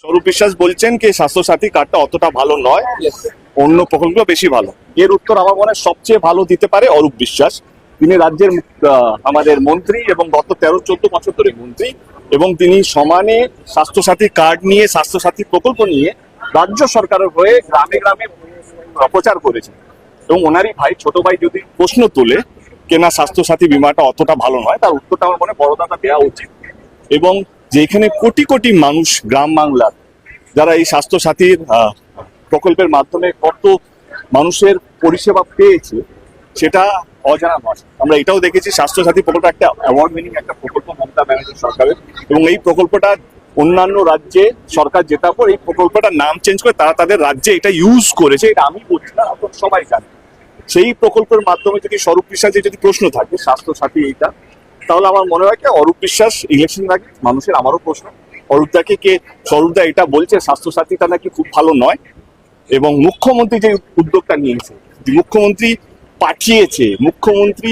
স্বরূপ বিশ্বাস বলছেন কি স্বাস্থ্যসাথী কার্ডটা অতটা ভালো নয়, অন্য প্রকল্পগুলো বেশি ভালো। এর উত্তর আমার মনে হয় সবচেয়ে ভালো দিতে পারে অরূপ বিশ্বাস। তিনি রাজ্যের আমাদের মন্ত্রী এবং গত 13-14 বছর ধরে মন্ত্রী, এবং তিনি সমানে স্বাস্থ্যসাথী কার্ড নিয়ে, স্বাস্থ্যসাথী প্রকল্প নিয়ে রাজ্য সরকারের হয়ে গ্রামে গ্রামে প্রচার করেছেন। এবং ওনারই ভাই, ছোট ভাই যদি প্রশ্ন তোলে কেনা স্বাস্থ্যসাথী বীমাটা অতটা ভালো নয়, তার উত্তরটা আমার মনে বড়দাতা দেওয়া উচিত। এবং যেখানে কোটি কোটি মানুষ গ্রাম বাংলার যারা এই স্বাস্থ্যসাথীর প্রকল্পের মাধ্যমে কত মানুষের পরিষেবা পেয়েছে সেটা অজানা নয়। আমরা এটাও দেখেছি স্বাস্থ্যসাথী প্রকল্প একটা অ্যাওয়ার্ড উইনিং একটা প্রকল্প মমতা ব্যানার্জি সরকারের, এবং এই প্রকল্পটা অন্যান্য রাজ্যে সরকার জেতার পর এই প্রকল্পটার নাম চেঞ্জ করে তারা তাদের রাজ্যে এটা ইউজ করেছে। এটা আমি বলছি না, আপনারা সবাই জানে। সেই প্রকল্পের মাধ্যমে যদি স্বরূপ বিশ্বাসের যদি প্রশ্ন থাকে স্বাস্থ্যসাথী এইটা, তাহলে আমার মনে হয় কি অরূপ বিশ্বাস ইলেকশন আগে মানুষের, আমারও প্রশ্ন, অরূপদাকে কে স্বরূপদা এটা বলছে স্বাস্থ্যসাথীটা নাকি খুব ভালো নয়, এবং মুখ্যমন্ত্রী যে উদ্যোগটা নিয়েছে, মুখ্যমন্ত্রী পাঠিয়েছে, মুখ্যমন্ত্রী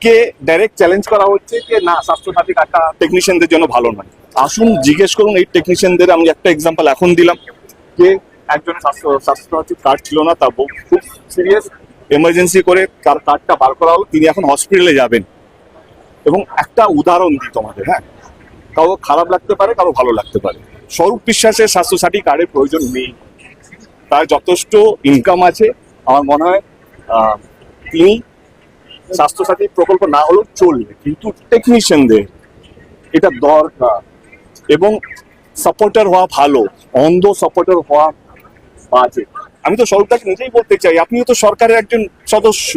কে ডাইরেক্ট চ্যালেঞ্জ করা হচ্ছে যে না স্বাস্থ্যসাথী কার্ডটা টেকনিশিয়ানদের জন্য ভালো নয়। আসুন জিজ্ঞেস করুন এই টেকনিশিয়ানদের। আমি একটা এক্সাম্পল এখন দিলাম যে একজনের স্বাস্থ্যসাথী কার্ড ছিল না, তার খুব সিরিয়াস এমার্জেন্সি করে তার কার্ডটা বার করা হলো, তিনি এখন হসপিটালে যাবেন। এবং একটা উদাহরণ দিই তোমাদের, হ্যাঁ, কারো খারাপ লাগতে পারে, কারো ভালো লাগতে পারে। স্বরূপ বিশ্বাসের স্বাস্থ্যসাথী কার্ডের প্রয়োজন নেই, তার যথেষ্ট ইনকাম আছে। আমার মনে হয় তিনি স্বাস্থ্যসাথী প্রকল্প না হলেও চলবে, কিন্তু টেকনিশিয়ানদের এটা দরকার। এবং সাপোর্টার হওয়া ভালো, অন্ধ সাপোর্টার হওয়া বাজে। আমি তো স্বরূপদাকে নিজেই বলতে চাই, আপনিও তো সরকারের একজন সদস্য,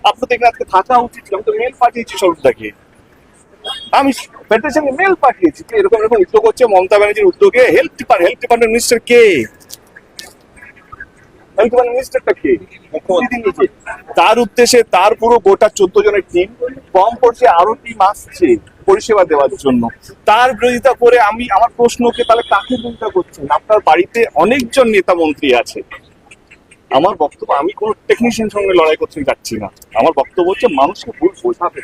আপনার তো এখানে আজকে থাকা উচিত। আমি তো মেল পাঠিয়েছি স্বরূপদাকে, আমি ফেডারেশনে মেল পাঠিয়েছি এরকম এরকম উদ্যোগ হচ্ছে মমতা ব্যানার্জির উদ্যোগে। হেলথ ডিপার্টমেন্ট মিনিস্টার কে? হেলথ ডিপার্টমেন্ট মিনিস্টারটা কে? তার উদ্দেশ্যে তার পুরো গোটা 14 জনের টিম, কম পড়ছে আরো টিম আসছে পরিষেবা দেওয়ার জন্য। তার বিরোধিতা করে আমি আমার প্রশ্নকে তাহলে কাকে বিরোধিতা করছেন? আপনার বাড়িতে অনেকজন নেতা মন্ত্রী আছে। আমার বক্তব্য, আমি কোনো টেকনিশিয়ান সঙ্গে লড়াই করতে যাচ্ছি না। আমার বক্তব্য হচ্ছে মানুষকে ভুল বোঝাবে।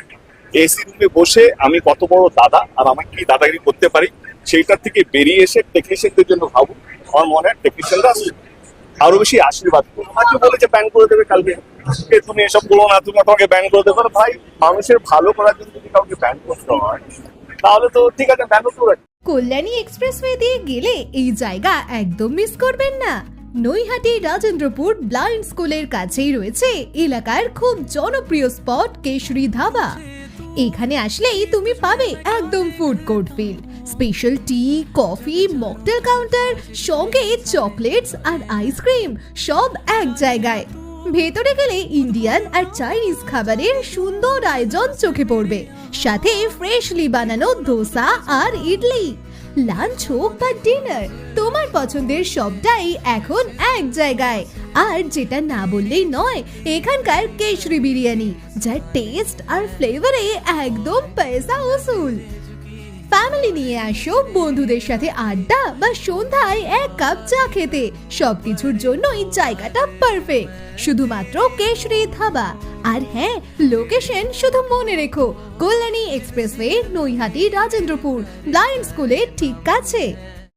এসি রুমে বসে আমি কত বড় দাদা আর আমাকে কি দাদাগিরি করতে পারি সেইটার থেকে বেরিয়ে এসে টেকনিশিয়ানদের জন্য ভাবুন। আমার মনে হয় টেকনিশিয়ানরা আরো বেশি আশীর্বাদ করুন। আমাকে বলেছে ব্যান করে দেবে কালকে, তুমি এসব বলো না, তুমি তোমাকে ব্যান করে দেবে। ভাই, মানুষের ভালো করার জন্য যদি কাউকে ব্যান করতে হয় তাহলে তো ঠিক আছে, ব্যান করে। কল্যাণী এক্সপ্রেসওয়ে দিয়ে গেলে এই জায়গা একদম মিস করবেন না। নৈহাটি রাজেন্দ্রপুর ব্লাইন্ড স্কুলের কাছেই রয়েছে এলাকার খুব জনপ্রিয় স্পট কেশরী ধাবা। এখানে আসলেই তুমি পাবে একদম ফুড কোর্ট ফিল, স্পেশাল টি, কফি, মকটেল কাউন্টার, সঙ্গে চকলেটস আর আইসক্রিম সব এক জায়গায়। ভেতরে গেলে ইন্ডিয়ান আর চাইনিজ খাবারের সুন্দর আয়োজন চোখে পড়বে, সাথে ফ্রেশলি বানানো ধোসা আর ইডলি। লাঞ্চ হোক বা ডিনার, তোমার পছন্দের সবটাই এখন এক জায়গায়। আর যেটা না বললেই নয়, এখানকার কেশরি বিরিয়ানি, যার টেস্ট আর ফ্লেভারে একদম পয়সা উসুল। ফ্যামিলি নিয়ে আসো বন্ধুদের সাথে আড্ডা বা সন্ধ্যায় এক কাপ চা খেতে, সবকিছুর জন্যই জায়গাটা পারফেক্ট। শুধুমাত্র কেশরী ধাবা। আর হ্যাঁ, লোকেশন শুধু মনে রেখো, কল্যাণী এক্সপ্রেসওয়ে, নৈহাটি রাজেন্দ্রপুর ব্লাইন্ড স্কুলের ঠিক কাছে।